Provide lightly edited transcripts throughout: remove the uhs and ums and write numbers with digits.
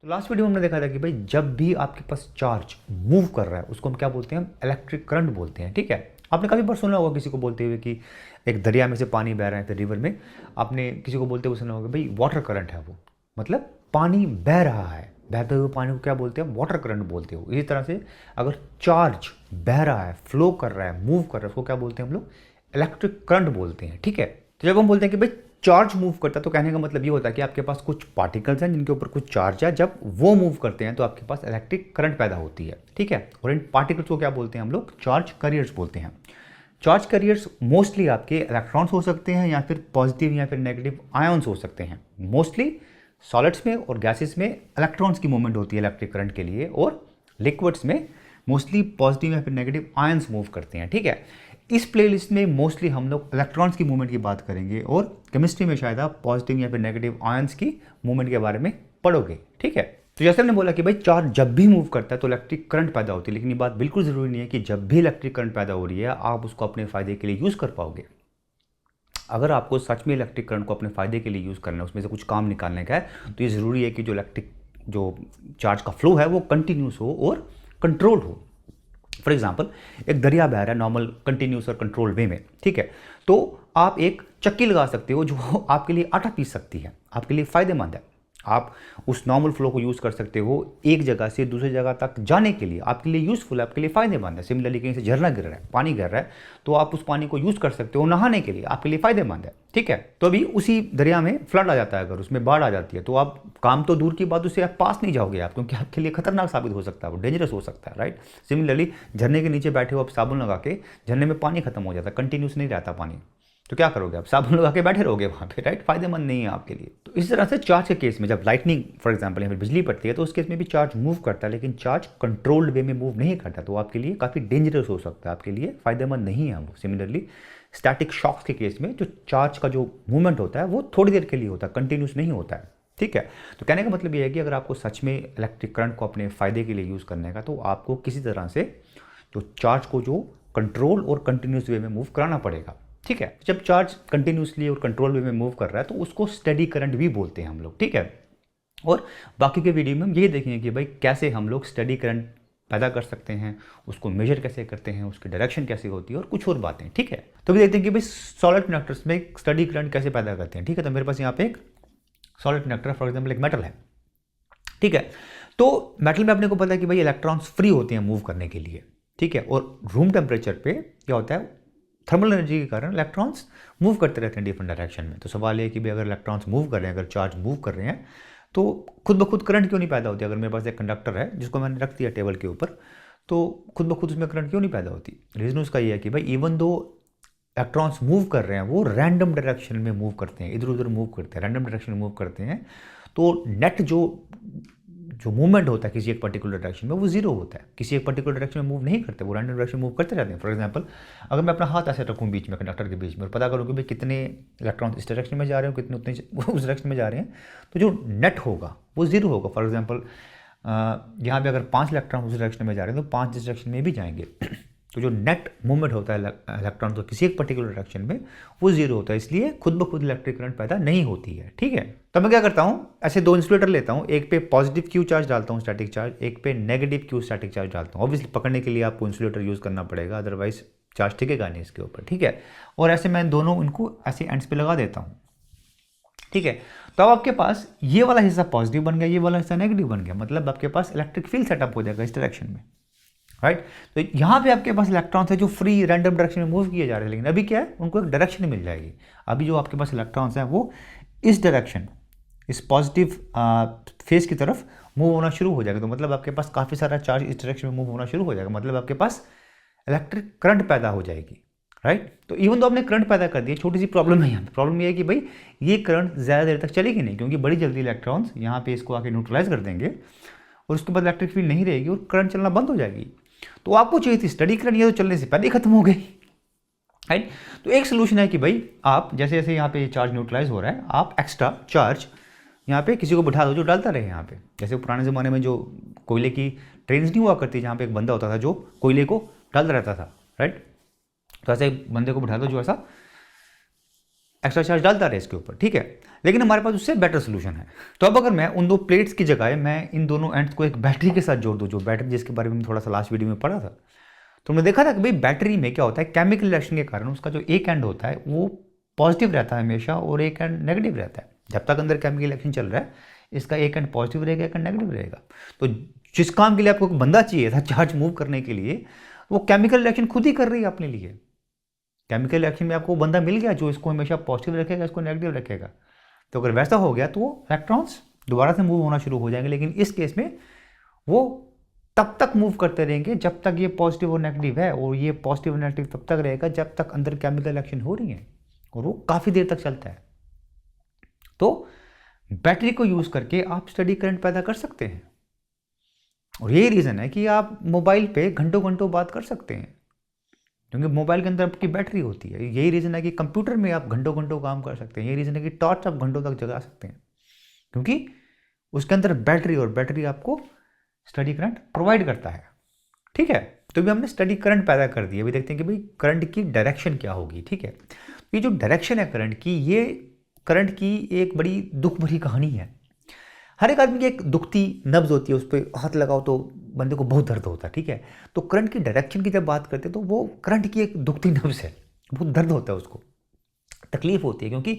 तो last video में हमने देखा था कि भाई जब भी आपके पास चार्ज मूव कर रहा है उसको हम क्या बोलते हैं, हम इलेक्ट्रिक करंट बोलते हैं। ठीक है, आपने काफ़ी बार सुना होगा किसी को बोलते हुए कि एक दरिया में से पानी बह रहा है, तो रिवर में आपने किसी को बोलते हुए सुना होगा भाई वाटर करंट है वो, मतलब पानी बह रहा है। बहते हुए पानी को क्या बोलते हैं, वाटर करंट बोलते हो। इसी तरह से अगर चार्ज बह रहा है, फ्लो कर रहा है, मूव कर रहा है, उसको क्या बोलते हैं हम लोग, इलेक्ट्रिक करंट बोलते हैं। ठीक है, तो जब हम बोलते हैं कि भाई चार्ज मूव करता है तो कहने का मतलब ये होता है कि आपके पास कुछ पार्टिकल्स हैं जिनके ऊपर कुछ चार्ज है, जब वो मूव करते हैं तो आपके पास इलेक्ट्रिक करंट पैदा होती है। ठीक है, और इन पार्टिकल्स को क्या बोलते हैं हम लोग, चार्ज कैरियर्स बोलते हैं। चार्ज कैरियर्स मोस्टली आपके इलेक्ट्रॉन्स हो सकते हैं या फिर पॉजिटिव या फिर नेगेटिव आयन्स हो सकते हैं। मोस्टली सॉलिड्स में और गैसेस में इलेक्ट्रॉन्स की मूवमेंट होती है इलेक्ट्रिक करंट के लिए, और लिक्विड्स में मोस्टली पॉजिटिव या फिर नेगेटिव आयन्स मूव करते हैं। ठीक है, इस प्लेलिस्ट में मोस्टली हम लोग इलेक्ट्रॉन्स की मूवमेंट की बात करेंगे, और केमिस्ट्री में शायद आप पॉजिटिव या फिर नेगेटिव आयन्स की मूवमेंट के बारे में पढ़ोगे। ठीक है, तो जैसे हमने बोला कि भाई चार्ज जब भी मूव करता है तो इलेक्ट्रिक करंट पैदा होती है, लेकिन ये बात बिल्कुल ज़रूरी नहीं है कि जब भी इलेक्ट्रिक करंट पैदा हो रही है आप उसको अपने फ़ायदे के लिए यूज़ कर पाओगे। अगर आपको सच में इलेक्ट्रिक करंट को अपने फ़ायदे के लिए यूज़ करना है, उसमें से कुछ काम निकालने का है, तो ये ज़रूरी है कि जो चार्ज का फ्लो है वो कंटिन्यूस हो और कंट्रोल हो। फॉर एग्जाम्पल, एक दरिया बह रहा है नॉर्मल कंटिन्यूस और कंट्रोल वे में। ठीक है, तो आप एक चक्की लगा सकते हो जो आपके लिए आटा पीस सकती है, आपके लिए फ़ायदेमंद है। आप उस नॉर्मल फ्लो को यूज़ कर सकते हो एक जगह से दूसरी जगह तक जाने के लिए, आपके लिए यूज़फुल है, आपके लिए फ़ायदेमंद है। सिमिलरली कहीं से झरना गिर रहा है, पानी गिर रहा है, तो आप उस पानी को यूज़ कर सकते हो नहाने के लिए, आपके लिए फ़ायदेमंद है। ठीक है, तो अभी उसी दरिया में फ्लड आ जाता है, अगर उसमें बाढ़ आ जाती है तो आप काम तो दूर की बात, उससे आप पास नहीं जाओगे आप, क्योंकि आपके लिए खतरनाक साबित हो सकता है, वो डेंजरस हो सकता है। राइट, सिमिलरली झरने के नीचे बैठे हो आप, साबुन लगा के, झरने में पानी खत्म हो जाता है, कंटिन्यूस नहीं रहता पानी, तो क्या करोगे आप, साबुन लगा के बैठे रहोगे वहाँ पे। राइट, फायदेमंद नहीं है आपके लिए। तो इस तरह से चार्ज के केस में जब लाइटनिंग फॉर एग्जांपल या फिर बिजली पड़ती है तो उस केस में भी चार्ज मूव करता है, लेकिन चार्ज कंट्रोल्ड वे में मूव नहीं करता, तो आपके लिए काफ़ी डेंजरस हो सकता है, आपके लिए फायदेमंद नहीं है वो। सिमिलरली स्टैटिक शॉक्स के केस में जो चार्ज का जो मूवमेंट होता है वो थोड़ी देर के लिए होता है, कंटिन्यूस नहीं होता है। ठीक है, तो कहने का मतलब ये है कि अगर आपको सच में इलेक्ट्रिक करंट को अपने फ़ायदे के लिए यूज़ करने का, तो आपको किसी तरह से जो चार्ज को जो कंट्रोल और कंटिन्यूस वे में मूव कराना पड़ेगा। ठीक है, जब चार्ज कंटिन्यूसली और कंट्रोल वे में मूव कर रहा है तो उसको स्टेडी करंट भी बोलते हैं हम लोग। ठीक है, और बाकी के वीडियो में हम यही देखेंगे कि भाई कैसे हम लोग स्टेडी करंट पैदा कर सकते हैं, उसको मेजर कैसे करते हैं, उसकी डायरेक्शन कैसे होती है और कुछ और बातें। ठीक है, तो भी देखते हैं कि भाई सॉलिड कंडक्टर्स में स्टेडी करंट कैसे पैदा करते हैं। ठीक है, तो मेरे पास यहाँ पे एक सॉलिड कंडक्टर फॉर एग्जाम्पल एक मेटल है। ठीक है, तो मेटल में अपने को पता है कि भाई इलेक्ट्रॉन्स फ्री होते हैं मूव करने के लिए। ठीक है, और रूम टेम्परेचर पे क्या होता है, थर्मल एनर्जी के कारण इलेक्ट्रॉन्स मूव करते रहते हैं डिफरेंट डायरेक्शन में। तो सवाल ये है कि भाई अगर इलेक्ट्रॉन्स मूव कर रहे हैं, अगर चार्ज मूव कर रहे हैं, तो खुद ब खुद करंट क्यों नहीं पैदा होती। अगर मेरे पास एक कंडक्टर है जिसको मैंने रख दिया टेबल के ऊपर, तो खुद ब खुद उसमें करंट क्यों नहीं पैदा होती। रीज़न उसका ये है कि भाई इवन दो इलेक्ट्रॉन्स मूव कर रहे हैं, वो रैंडम डायरेक्शन में मूव करते हैं, इधर उधर मूव करते हैं, रैंडम डायरेक्शन में मूव करते हैं, तो नेट जो जो मूवमेंट होता है किसी एक पर्टिकुलर डायरेक्शन में वो जीरो होता है, किसी एक पर्टिकुलर डायरेक्शन में मूव नहीं करते, वो रैंडम डायरेक्शन मूव करते रहते हैं। फॉर एग्जांपल, अगर मैं अपना हाथ ऐसे रखूँ बीच में कंडक्टर के बीच में और पता करूँ कि भाई कितने इलेक्ट्रॉन इस डायरेक्शन में जा रहे हैं, कितने उतने उस डायरेक्शन में जा रहे हैं, तो जो नेट होगा वो जीरो होगा। फॉर एग्जाम्पल, यहाँ पे अगर 5 इलेक्ट्रॉन उस डायरेक्शन में जा रहे हैं तो 5 इस डायरेक्शन में भी जाएंगे, तो जो नेट मूवमेंट होता है इलेक्ट्रॉन तो किसी एक पर्टिकुलर डायरेक्शन में वो जीरो होता है, इसलिए खुद ब खुद इलेक्ट्रिक करंट पैदा नहीं होती है। ठीक है, तो मैं क्या करता हूँ, ऐसे दो इंसुलेटर लेता हूँ, एक पे पॉजिटिव क्यू चार्ज डालता हूँ स्टैटिक चार्ज, एक पे नेगेटिव क्यू स्टैटिक चार्ज डालता हूँ। ऑब्वियसली पकड़ने के लिए आपको इंसुलेटर यूज़ करना पड़ेगा, अदरवाइज चार्ज टिकेगा नहीं इसके ऊपर। ठीक है, और ऐसे मैं दोनों इनको ऐसे एंड्स पे लगा देता हूँ। ठीक है, तो अब आपके पास ये वाला हिस्सा पॉजिटिव बन गया, ये वाला हिस्सा नेगेटिव बन गया, मतलब आपके पास इलेक्ट्रिक फील्ड सेटअप हो जाएगा इस डायरेक्शन में। राइट, तो यहाँ पे आपके पास इलेक्ट्रॉन्स है जो फ्री रैंडम डायरेक्शन में मूव किए जा रहे हैं, लेकिन अभी क्या है, उनको एक डायरेक्शन मिल जाएगी। अभी जो आपके पास इलेक्ट्रॉन्स हैं वो इस डायरेक्शन, इस पॉजिटिव फेस की तरफ मूव होना शुरू हो जाएगा, तो मतलब आपके पास काफ़ी सारा चार्ज इस डायरेक्शन में मूव होना शुरू हो जाएगा, मतलब आपके पास इलेक्ट्रिक करंट पैदा हो जाएगी। राइट, तो इवन तो आपने करंट पैदा कर दिया, छोटी सी प्रॉब्लम है यहाँ पे। प्रॉब्लम ये है कि भाई ये करंट ज़्यादा देर तक चलेगी नहीं, क्योंकि बड़ी जल्दी इलेक्ट्रॉन्स यहाँ पे इसको आके न्यूट्रलाइज कर देंगे और उसके बाद इलेक्ट्रिक फील्ड नहीं रहेगी और करंट चलना बंद हो जाएगी। तो आपको चाहिए थी स्टडी करंट, ये तो चलने से पहले ही खत्म हो गई। राइट, तो एक सोल्यूशन है कि भाई आप जैसे जैसे यहाँ पे चार्ज न्यूट्रलाइज हो रहा है, आप एक्स्ट्रा चार्ज यहाँ पे किसी को बिठा दो जो डालता रहे यहाँ पे। जैसे पुराने ज़माने में जो कोयले की ट्रेन नहीं हुआ करती, जहाँ पे एक बंदा होता था जो कोयले को डालता रहता था। राइट, तो ऐसे एक बंदे को बिठा दो जो ऐसा एक्स्ट्रा चार्ज डालता रहे इसके ऊपर, ठीक है। लेकिन हमारे पास उससे बेटर सोल्यूशन है। तो अब अगर मैं उन दो प्लेट्स की जगह मैं इन दोनों एंड्स को एक बैटरी के साथ जोड़ दूँ, जो बैटरी जिसके बारे में थोड़ा सा लास्ट वीडियो में पढ़ा था, तो हमने देखा था कि भाई बैटरी में क्या होता है, केमिकल रिएक्शन के कारण उसका जो एक एंड होता है वो पॉजिटिव रहता है हमेशा और एक एंड नेगेटिव रहता है। जब तक अंदर केमिकल रिएक्शन चल रहा है इसका एक एंड पॉजिटिव रहेगा, एक एंड नेगेटिव रहेगा। तो जिस काम के लिए आपको बंदा चाहिए था चार्ज मूव करने के लिए, वो केमिकल रिएक्शन खुद ही कर रही है अपने लिए। केमिकल रिएक्शन में आपको बंदा मिल गया जो इसको हमेशा पॉजिटिव रखेगा, इसको नेगेटिव रखेगा। तो अगर वैसा हो गया तो वो इलेक्ट्रॉन्स दोबारा से मूव होना शुरू हो जाएंगे। लेकिन इस केस में वो तब तक मूव करते रहेंगे जब तक ये पॉजिटिव और नेगेटिव है, और ये पॉजिटिव और नेगेटिव तब तक रहेगा जब तक अंदर केमिकल रिएक्शन हो रही है, और वो काफ़ी देर तक चलता है। तो बैटरी को यूज़ करके आप स्टडी करंट पैदा कर सकते हैं, और यही रीज़न है कि आप मोबाइल पे घंटों घंटों बात कर सकते हैं, क्योंकि मोबाइल के अंदर आपकी बैटरी होती है। यही रीज़न है कि कंप्यूटर में आप घंटों घंटों काम कर सकते हैं। यही रीज़न है कि टॉर्च आप घंटों तक जगा सकते हैं, क्योंकि उसके अंदर बैटरी, और बैटरी आपको स्टडी करंट प्रोवाइड करता है, ठीक है। तो भी हमने स्टडी करंट पैदा कर दिया। अभी देखते हैं कि भाई करंट की डायरेक्शन क्या होगी, ठीक है। ये जो डायरेक्शन है करंट की, ये करंट की एक बड़ी दुख भरी कहानी है। हर एक आदमी की एक दुखती नब्ज होती है, उस पर हाथ लगाओ तो बंदे को बहुत दर्द होता है, ठीक है। तो करंट की डायरेक्शन की जब बात करते हैं तो वो करंट की एक दुखती नब्ज है, बहुत दर्द होता है, उसको तकलीफ होती है। क्योंकि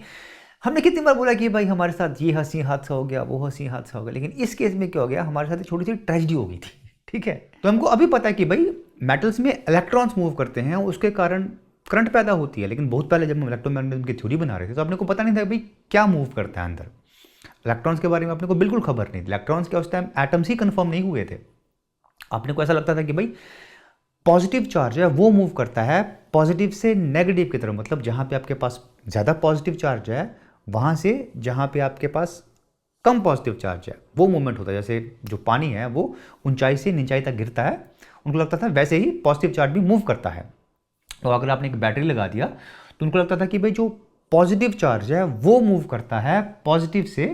हमने कितनी बार बोला कि भाई हमारे साथ ये हंसी हादसा हो गया, वो हंसी हादसा हो गया, लेकिन इस केस में क्या हो गया, हमारे साथ एक छोटी सी ट्रेजेडी हो गई थी, ठीक है। तो हमको अभी पता है कि भाई मेटल्स में इलेक्ट्रॉन्स मूव करते हैं, उसके कारण करंट पैदा होती है। लेकिन बहुत पहले जब हम इलेक्ट्रोमैग्नेटिज्म की थ्योरी बना रहे थे तो अपने को पता नहीं था भाई क्या मूव करता है अंदर। इलेक्ट्रॉन्स के बारे में अपने को बिल्कुल खबर नहीं थी। इलेक्ट्रॉन्स के उस टाइम एटम्स ही कंफर्म नहीं हुए थे। अपने को ऐसा लगता था कि भाई पॉजिटिव चार्ज है वो मूव करता है पॉजिटिव से नेगेटिव की तरफ, मतलब जहाँ पे आपके पास ज़्यादा पॉजिटिव चार्ज है वहाँ से जहाँ पे आपके पास कम पॉजिटिव चार्ज है वो मूवमेंट होता है। जैसे जो पानी है वो ऊंचाई से नीचाई तक गिरता है, उनको लगता था वैसे ही पॉजिटिव चार्ज भी मूव करता है। तो अगर आपने एक बैटरी लगा दिया तो उनको लगता था कि भाई जो पॉजिटिव चार्ज है वो मूव करता है पॉजिटिव से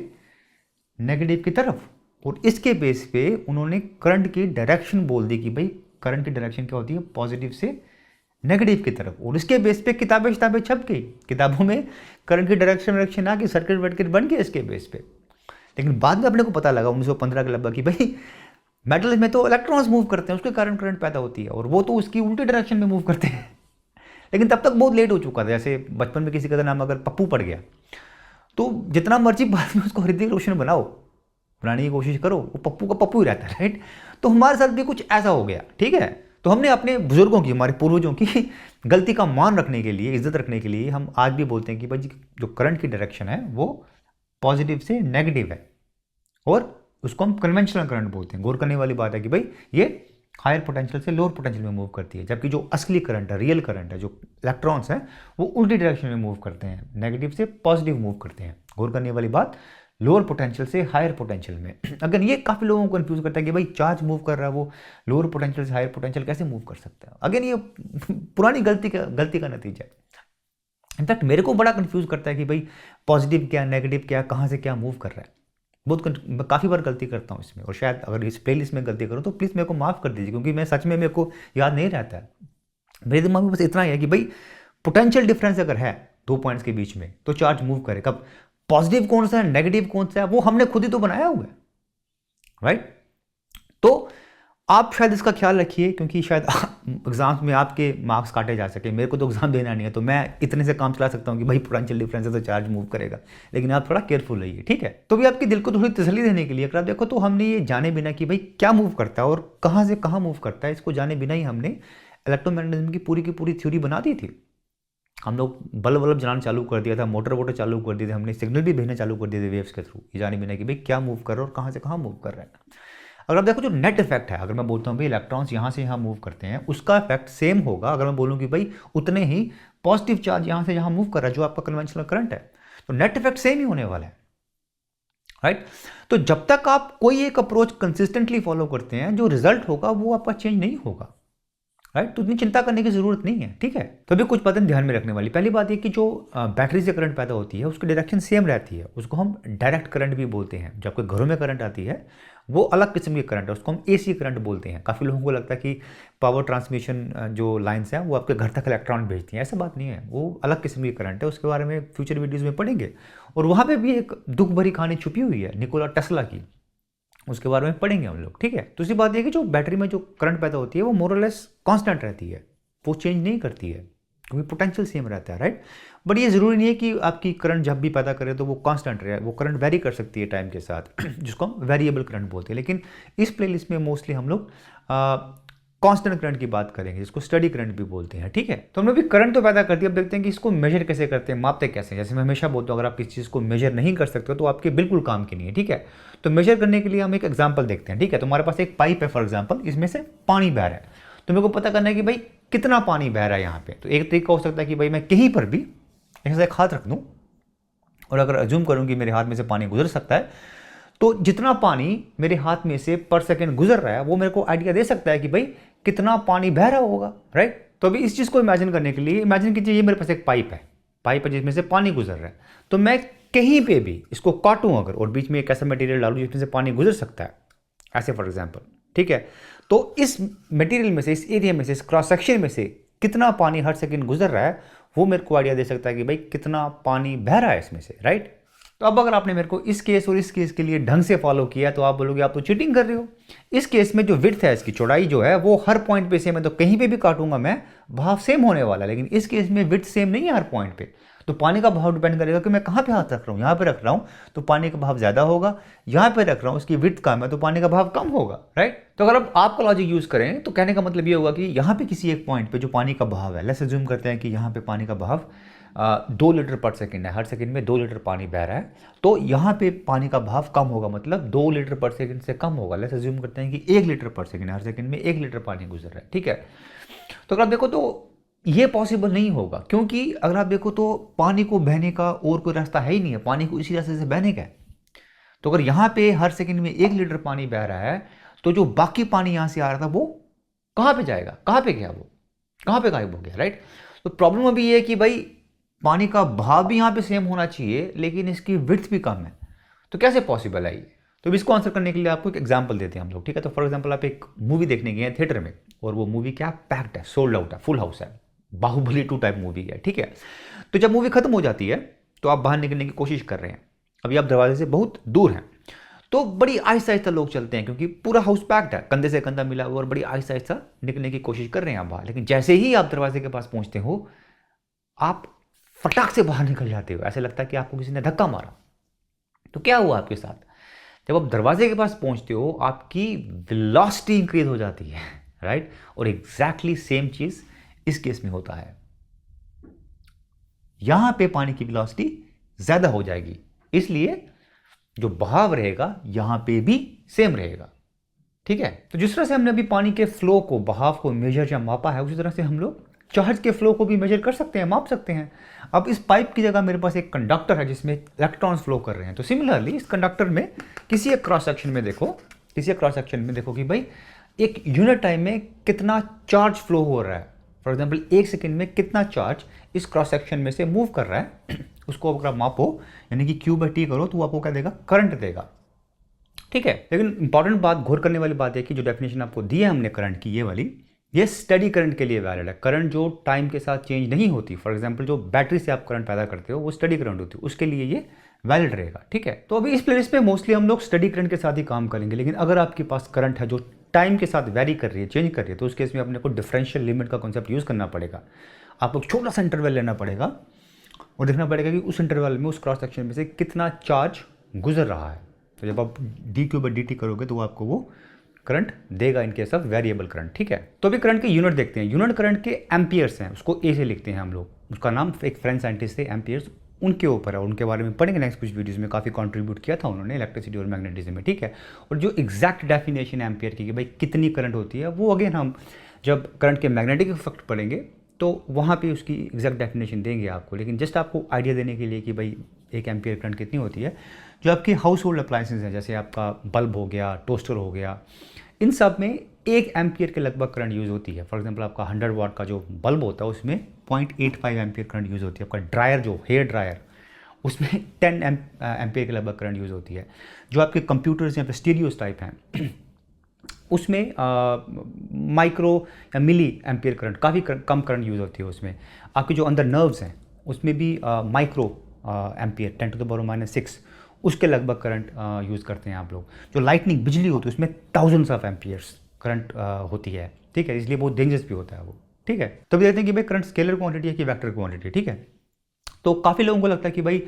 नेगेटिव की तरफ, और इसके बेस पे उन्होंने करंट की डायरेक्शन बोल दी कि भाई करंट की डायरेक्शन क्या होती है, पॉजिटिव से नेगेटिव की तरफ। और इसके बेस पे किताबें छप गई, किताबों में करंट की डायरेक्शन आ गई, सर्किट वर्किट बन गया इसके बेस पे। लेकिन बाद में अपने को पता लगा 1915 के लगभग कि भाई मेटल में तो इलेक्ट्रॉन्स मूव करते हैं, उसके कारण करंट पैदा होती है, और वो तो उसकी उल्टी डायरेक्शन में मूव करते हैं। लेकिन तब तक बहुत लेट हो चुका था। जैसे बचपन में किसी का नाम अगर पप्पू पड़ गया तो जितना मर्जी बाद में उसको ऋतिक रोशन बनाने की कोशिश करो, वो पप्पू का पप्पू ही रहता है, राइट। तो हमारे साथ भी कुछ ऐसा हो गया, ठीक है। तो हमने अपने बुजुर्गों की, हमारे पूर्वजों की गलती का मान रखने के लिए, इज्जत रखने के लिए हम आज भी बोलते हैं कि भाई जो करंट की डायरेक्शन है वो पॉजिटिव से नेगेटिव है, और उसको हम कन्वेंशनल करंट बोलते हैं। गौर करने वाली बात है कि भाई ये हायर पोटेंशियल से लोअर पोटेंशियल में मूव करती है, जबकि जो असली करंट है, रियल करंट है, जो इलेक्ट्रॉन्स हैं वो उल्टी डायरेक्शन में मूव करते हैं, नेगेटिव से पॉजिटिव मूव करते हैं। गौर करने वाली बात, लोअर पोटेंशियल से हायर पोटेंशियल में। अगर ये काफ़ी लोगों को कंफ्यूज करता है कि भाई चार्ज मूव कर रहा है वो लोअर पोटेंशियल से हायर पोटेंशियल कैसे मूव कर सकता है। अगेन ये पुरानी गलती का नतीजा है। इनफैक्ट मेरे को बड़ा कंफ्यूज करता है कि भाई पॉजिटिव क्या, नेगेटिव क्या, कहाँ से क्या मूव कर रहा है। काफ़ी बार गलती करता हूँ इसमें, और शायद अगर इस प्लेलिस्ट में गलती करूँ तो प्लीज़ मेरे को माफ़ कर दीजिए, क्योंकि मैं सच में, मेरे को याद नहीं रहता है। मेरे दिमाग में बस इतना ही है कि भाई पोटेंशियल डिफरेंस अगर है दो पॉइंट्स के बीच में तो चार्ज मूव करे। कब पॉजिटिव कौन सा है, नेगेटिव कौन सा है, वो हमने खुद ही तो बनाया हुआ है, राइट। तो आप शायद इसका ख्याल रखिए, क्योंकि शायद एग्जाम्स में आपके मार्क्स काटे जा सके। मेरे को तो एग्जाम देना नहीं है, तो मैं इतने से काम चला सकता हूँ कि भाई पोटेंशियल डिफरेंस है तो चार्ज मूव करेगा। लेकिन आप थोड़ा केयरफुल रहिए, ठीक है। तो भी आपके दिल को थोड़ी तसल्ली देने के लिए अगर आप देखो तो हमने ये जाने बिना कि भाई क्या मूव करता है और कहाँ से कहाँ मूव करता है, इसको जाने बिना ही हमने इलेक्ट्रोमैग्नेटिज्म की पूरी थ्योरी बना दी थी। हम लोग बल्ब जलाना चालू कर दिया था, मोटर वोटर चालू कर दिए थे, हमने सिग्नल भी भेजना चालू कर दिए थे वेव्स के थ्रू, ये जाने बिना कि भाई क्या मूव कर रहा है और कहाँ से कहाँ मूव कर रहा है। अगर आप देखो जो नेट इफेक्ट है, अगर मैं बोलता हूँ भाई इलेक्ट्रॉन्स यहाँ से यहाँ मूव करते हैं, उसका इफेक्ट सेम होगा अगर मैं बोलूँ कि भाई उतने ही पॉजिटिव चार्ज यहाँ से यहाँ मूव कर रहा है जो आपका कन्वेंशनल करंट है, तो नेट इफेक्ट सेम ही होने वाला है, राइट। तो जब तक आप कोई एक अप्रोच कंसिस्टेंटली फॉलो करते हैं, जो रिजल्ट होगा वो आपका चेंज नहीं होगा। राइट। तो इतनी चिंता करने की ज़रूरत नहीं है, ठीक है। तो अभी कुछ बातें ध्यान में रखने वाली। पहली बात ये कि जो बैटरी से करंट पैदा होती है उसकी डायरेक्शन सेम रहती है, उसको हम डायरेक्ट करंट भी बोलते हैं। जो आपके घरों में करंट आती है वो अलग किस्म की करंट है, उसको हम एसी करंट बोलते हैं। काफ़ी लोगों को लगता है कि पावर ट्रांसमिशन जो लाइन्स हैं वो आपके घर तक इलेक्ट्रॉन भेजती हैं, ऐसा बात नहीं है। वो अलग किस्म की करंट है, उसके बारे में फ्यूचर वीडियोज़ में पढ़ेंगे। और वहाँ पर भी एक दुख भरी कहानी छुपी हुई है निकोला टेस्ला की, उसके बारे में पढ़ेंगे हम लोग, ठीक है। दूसरी बात यह कि जो बैटरी में जो करंट पैदा होती है वो मोरलेस कांस्टेंट रहती है, वो चेंज नहीं करती है, क्योंकि पोटेंशियल सेम रहता है, राइट। बट ये ज़रूरी नहीं है कि आपकी करंट जब भी पैदा करे तो वो कांस्टेंट रहे, वो करंट वेरी कर सकती है टाइम के साथ जिसको हम वेरिएबल करंट बोलते हैं। लेकिन इस प्लेलिस्ट में मोस्टली हम लोग कांस्टेंट करंट की बात करेंगे, जिसको स्टडी करंट भी बोलते हैं, ठीक है। तो हमने भी करंट तो पैदा कर दिया, अब देखते हैं कि इसको मेजर कैसे करते हैं, मापते कैसे हैं। जैसे मैं हमेशा बोलता हूँ, अगर आप किसी चीज़ को मेजर नहीं कर सकते हो तो आपके बिल्कुल काम की नहीं है, ठीक है। तो मेजर करने के लिए हम एक एग्जाम्पल देखते हैं, ठीक है। तो हमारे पास एक पाइप है फॉर एग्जाम्पल, इसमें से पानी बह रहा है। तो मेरे को पता करना है कि भाई कितना पानी बह रहा है यहाँ पे। तो एक तरीका हो सकता है कि भाई मैं कहीं पर भी ऐसा एक हाथ रख दूँ और अगर अज्यूम करूँ कि मेरे हाथ में से पानी गुजर सकता है, तो जितना पानी मेरे हाथ में से पर सेकेंड गुजर रहा है वो मेरे को आइडिया दे सकता है कि भाई कितना पानी बह रहा होगा, राइट। तो अभी इस चीज़ को इमेजिन करने के लिए इमेजिन कीजिए ये मेरे पास एक पाइप है जिसमें से पानी गुजर रहा है। तो मैं कहीं पे भी इसको काटूं अगर और बीच में एक ऐसा मटेरियल डालूं जिसमें से पानी गुजर सकता है, ऐसे फॉर एग्जांपल, ठीक है। तो इस मटेरियल में से, इस एरिया में से, इस क्रॉस सेक्शन में से कितना पानी हर सेकंड गुजर रहा है वो मेरे को आइडिया दे सकता है कि भाई कितना पानी बह रहा है इसमें से, राइट। तो अब अगर आपने मेरे को इस केस और इस केस के लिए ढंग से फॉलो किया तो आप बोलोगे आप तो चीटिंग कर रहे हो। इस केस में जो विड्थ है, इसकी चौड़ाई जो है वो हर पॉइंट पे सेम है, तो कहीं पे भी काटूंगा मैं बहाव सेम होने वाला है। लेकिन इस केस में विड्थ सेम नहीं है हर पॉइंट पे, तो पानी का बहाव डिपेंड करेगा कि मैं कहाँ पे हाथ रख रहा हूँ। यहाँ पे रख रहा हूँ तो पानी का बहाव ज़्यादा होगा, यहाँ पे रख रहा हूँ उसकी विड्थ कम है तो पानी का बहाव कम होगा, राइट। तो अगर अब आपका लॉजिक यूज़ करें तो कहने का मतलब ये होगा कि यहाँ पे किसी एक पॉइंट पे जो पानी का बहाव है, लेट्स अज्यूम करते हैं कि यहाँ पे पानी का बहाव 2 लीटर पर सेकेंड है, हर सेकेंड में 2 लीटर पानी बह रहा है, तो यहाँ पे पानी का बहाव कम होगा, मतलब 2 लीटर पर सेकेंड से कम होगा। लेट्स अज्यूम करते हैं कि 1 लीटर पर सेकेंड, हर सेकेंड में 1 लीटर पानी गुजर रहा है, ठीक है। तो अगर आप देखो तो ये पॉसिबल नहीं होगा, क्योंकि अगर आप देखो तो पानी को बहने का और कोई रास्ता है ही नहीं है, पानी को इसी रास्ते से बहने का है। तो अगर यहाँ पे हर सेकेंड में 1 लीटर पानी बह रहा है तो जो बाकी पानी यहाँ से आ रहा था वो कहाँ पे जाएगा, कहाँ पे गया, वो कहाँ पे गायब हो गया, राइट। तो प्रॉब्लम अभी ये है कि भाई पानी का बहाव भी यहाँ पे सेम होना चाहिए लेकिन इसकी विड्थ भी कम है, तो कैसे पॉसिबल है ये। तो इसको आंसर करने के लिए आपको एक एग्जांपल देते हैं हम लोग, ठीक है। तो फॉर एग्जांपल आप एक मूवी देखने गए हैं थिएटर में और वो मूवी क्या पैक्ड है, सोल्ड आउट है, फुल हाउस है, बाहुबली 2 टाइप मूवी है, ठीक है। तो जब मूवी खत्म हो जाती है तो आप बाहर निकलने की कोशिश कर रहे हैं, अभी आप दरवाजे से बहुत दूर हैं, तो बड़ी आहिस्ता आहिस्ता लोग चलते हैं क्योंकि पूरा हाउस पैक्ड है, कंधे से कंधा मिला हुआ, और बड़ी आहिस्ता आहिस्ता निकलने की कोशिश कर रहे हैं आप बाहर। लेकिन जैसे ही आप दरवाजे के पास पहुंचते हो आप फटाक से बाहर निकल जाते हो, ऐसे लगता है कि आपको किसी ने धक्का मारा। तो क्या हुआ आपके साथ, जब आप दरवाजे के पास पहुंचते हो आपकी वेलोसिटी इंक्रीज हो जाती है, राइट। और एग्जैक्टली सेम चीज इस केस में होता है, यहां पे पानी की वेलोसिटी ज्यादा हो जाएगी, इसलिए जो बहाव रहेगा यहां पे भी सेम रहेगा, ठीक है। तो जिस तरह से हमने अभी पानी के फ्लो को, बहाव को मेजर या मापा है, उसी तरह से हम लोग चार्ज के फ्लो को भी मेजर कर सकते हैं, माप सकते हैं। अब इस पाइप की जगह मेरे पास एक कंडक्टर है जिसमें इलेक्ट्रॉन्स फ्लो कर रहे हैं, तो सिमिलरली इस कंडक्टर में किसी एक क्रॉस सेक्शन में देखो, किसी एक क्रॉस सेक्शन में देखो कि भाई एक यूनिट टाइम में कितना चार्ज फ्लो हो रहा है। फॉर एग्जाम्पल 1 सेकेंड में कितना चार्ज इस क्रॉस सेक्शन में से मूव कर रहा है उसको अगर आप मापो, यानी कि Q/T करो, तो आपको क्या देगा, करंट देगा, ठीक है। लेकिन इंपॉर्टेंट बात, गौर करने वाली बात है कि जो डेफिनेशन आपको दी है हमने करंट की, ये वाली, ये स्टडी करंट के लिए वैलिड है। करंट जो टाइम के साथ चेंज नहीं होती, फॉर एग्जांपल जो बैटरी से आप करंट पैदा करते हो वो स्टडी करंट होती है, उसके लिए ये वैलिड रहेगा, ठीक है। तो अभी इस प्लेलिस्ट में मोस्टली हम लोग स्टडी करंट के साथ ही काम करेंगे, लेकिन अगर आपके पास करंट है जो टाइम के साथ वेरी कर रही है, चेंज कर रही है, तो उस केस में अपने को डिफरेंशियल लिमिट का कॉन्सेप्ट यूज़ करना पड़ेगा। आपको छोटा सा इंटरवल लेना पड़ेगा और देखना पड़ेगा कि उस इंटरवल में, उस क्रॉस सेक्शन में से कितना चार्ज गुजर रहा है। तो जब आप dQ/dt करोगे तो आपको वो करंट देगा in case of variable current, ठीक है। तो अभी करंट के यूनिट देखते हैं। यूनिट करंट के एम्पियर्स हैं, उसको ए से लिखते हैं हम लोग, उसका नाम एक फ्रेंच साइंटिस्ट थे एम्पियर्स, उनके ऊपर है, उनके बारे में पढ़ेंगे नेक्स्ट कुछ वीडियोस में, काफ़ी कंट्रीब्यूट किया था उन्होंने इलेक्ट्रिसिटी और मैग्नेटिज्म में, ठीक है। और जो एग्जैक्ट डेफिनेशन एम्पियर की कि भाई कितनी करंट होती है, वो अगेन हम जब करंट के मैग्नेटिक इफेक्ट पढ़ेंगे तो वहाँ पे उसकी एग्जैक्ट डेफिनेशन देंगे आपको। लेकिन जस्ट आपको आइडिया देने के लिए कि भाई 1 एम्पियर करंट कितनी होती है, जो आपकी हाउस होल्ड अप्लाइंसेज हैं, जैसे आपका बल्ब हो गया, टोस्टर हो गया, इन सब में 1 एम्पियर के लगभग करंट यूज़ होती है। फॉर एग्जांपल आपका 100 वाट का जो बल्ब होता है उसमें 0.85 एम्पियर करंट यूज़ होती है। आपका ड्रायर जो हेयर ड्रायर उसमें 10 एम्पियर के लगभग करंट यूज़ होती है। जो आपके कंप्यूटर्स या फिर स्टीरियोस टाइप हैं उसमें माइक्रो या मिली एम्पियर करंट काफ़ी कम करंट यूज़ होती है उसमें। आपके जो अंदर नर्व्स हैं उसमें भी माइक्रो एम्पियर 10⁻⁶ उसके लगभग करंट यूज़ करते हैं आप लोग। जो लाइटनिंग बिजली होती है उसमें थाउजेंड्स ऑफ एम्पियर्स करंट होती है, ठीक है, इसलिए बहुत डेंजरस भी होता है वो, ठीक है। तो भी देखते हैं कि भाई करंट स्केलर क्वांटिटी है कि वेक्टर क्वांटिटी, ठीक है। तो काफ़ी लोगों को लगता है कि भाई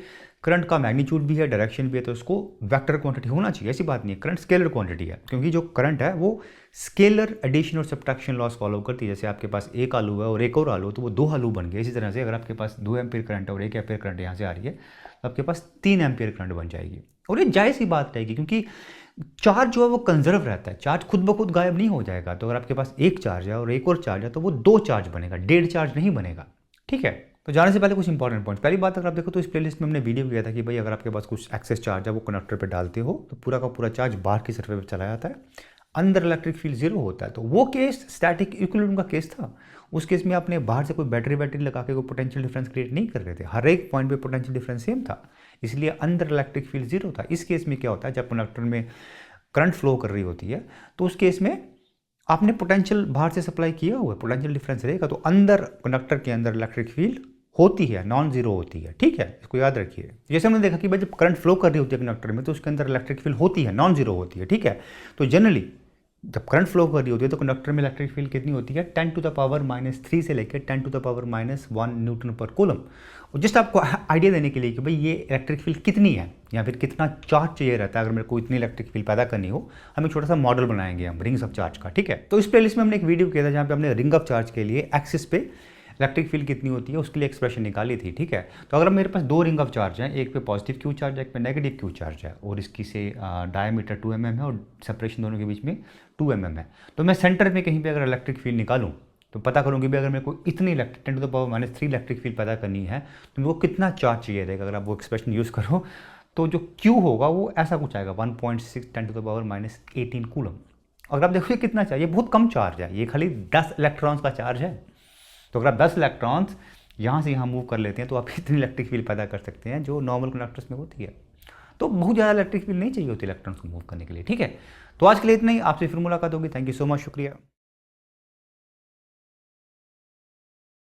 करंट का मैग्नीट्यूड भी है, डायरेक्शन भी है, तो इसको वेक्टर क्वांटिटी होना चाहिए। ऐसी बात नहीं है, करंट स्केलर क्वांटिटी है, क्योंकि जो करंट है वो स्केलर एडिशन और सब्ट्रैक्शन लॉस फॉलो करती है। जैसे आपके पास एक आलू है और एक और आलू तो वो 2 आलू बन गए। इसी तरह से अगर आपके पास 2 एम्पियर करंट है और 1 एम्पियर करंट यहाँ से आ रही है तो आपके पास 3 एम्पियर करंट बन जाएगी। और ये जायज़ सी बात रहेगी, क्योंकि चार्ज जो है वो कंजर्व रहता है, चार्ज खुद ब खुद गायब नहीं हो जाएगा। तो अगर आपके पास एक चार्ज है और एक और चार्ज है तो वो 2 चार्ज बनेगा, 1.5 चार्ज नहीं बनेगा, ठीक है। तो जाने से पहले कुछ इंपॉर्टेंट पॉइंट्स। पहली बात अगर आप देखो तो इस प्लेलिस्ट में हमने वीडियो किया था कि भाई अगर आपके पास कुछ एक्सेस चार्ज है वो कनेक्टर पे डालते हो तो पूरा का पूरा चार्ज बाहर की सरफेस पे चला जाता है, अंदर इलेक्ट्रिक फील्ड 0 होता है। तो वो केस स्टैटिक इक्विलिब्रियम का केस था। उस केस में आपने बाहर से कोई बैटरी लगा के कोई पोटेंशियल डिफरेंस क्रिएट नहीं कर रहे थे, हर एक पॉइंट पे पोटेंशियल डिफरेंस सेम था, इसलिए अंदर इलेक्ट्रिक फील्ड 0 था। इस केस में क्या होता है, जब कंडक्टर में करंट फ्लो कर रही होती है तो उस केस में आपने पोटेंशियल बाहर से सप्लाई किया हुआ है, पोटेंशियल डिफरेंस रहेगा, तो अंदर कंडक्टर के अंदर इलेक्ट्रिक फील्ड होती है, नॉन जीरो होती है, ठीक है, इसको याद रखिए। जैसे हमने देखा कि भाई जब करंट फ्लो कर रही होती है कंडक्टर में तो उसके अंदर इलेक्ट्रिक फील्ड होती है, नॉन जीरो होती है, ठीक है। तो जनरली जब करंट फ्लो कर रही होती है तो कंडक्टर में इलेक्ट्रिक फील्ड कितनी होती है, 10⁻³ से लेकर 10⁻⁻1 न्यूटन पर कूलम। और जस्ट आपको आइडिया देने के लिए कि भाई ये इलेक्ट्रिक फील्ड कितनी है या फिर कितना चार्ज चाहिए रहता है अगर मेरे को इतनी इलेक्ट्रिक फील्ड पैदा करनी हो, हम एक छोटा सा मॉडल बनाएंगे हम रिंग्स ऑफ चार्ज का, ठीक है। तो इस प्लेलिस्ट में हमने एक वीडियो किया था जहाँ पे हमने रिंग ऑफ चार्ज के लिए एक्सिस पे इलेक्ट्रिक फील्ड कितनी होती है उसके लिए एक्सप्रेशन निकाली थी, ठीक है। तो अगर मेरे पास 2 रिंग ऑफ चार्ज हैं, एक पे पॉजिटिव क्यू चार्ज है, एक पे नेगेटिव क्यू चार्ज है, और इसकी से डायमीटर 2 mm है और सेपरेशन दोनों के बीच में 2 mm है, तो मैं सेंटर में कहीं पे अगर इलेक्ट्रिक फील्ड निकालूं तो पता करूँ कि भाई अगर मेरे को इतनी 10⁻³ इलेक्ट्रिक फील्ड पैदा करनी है तो मेरे को कितना चार्ज चाहिए रहेगा। अगर आप वो एक्सप्रेशन यूज़ करो तो जो क्यू होगा वो ऐसा कुछ आएगा 1.6 10⁻⁻18 कूलम। अगर आप देखो ये कितना चाहिए, बहुत कम चार्ज है, ये खाली 10 इलेक्ट्रॉन्स का चार्ज है। तो अगर आप 10 इलेक्ट्रॉन्स यहाँ से यहाँ मूव कर लेते हैं तो आप इतनी इलेक्ट्रिक फील्ड पैदा कर सकते हैं जो नॉर्मल कंडक्टर्स में होती है। तो बहुत ज़्यादा इलेक्ट्रिक फील्ड नहीं चाहिए होती इलेक्ट्रॉन्स को मूव करने के लिए, ठीक है। तो आज के लिए इतना ही, आपसे फिर मुलाकात होगी। थैंक यू सो मच, शुक्रिया।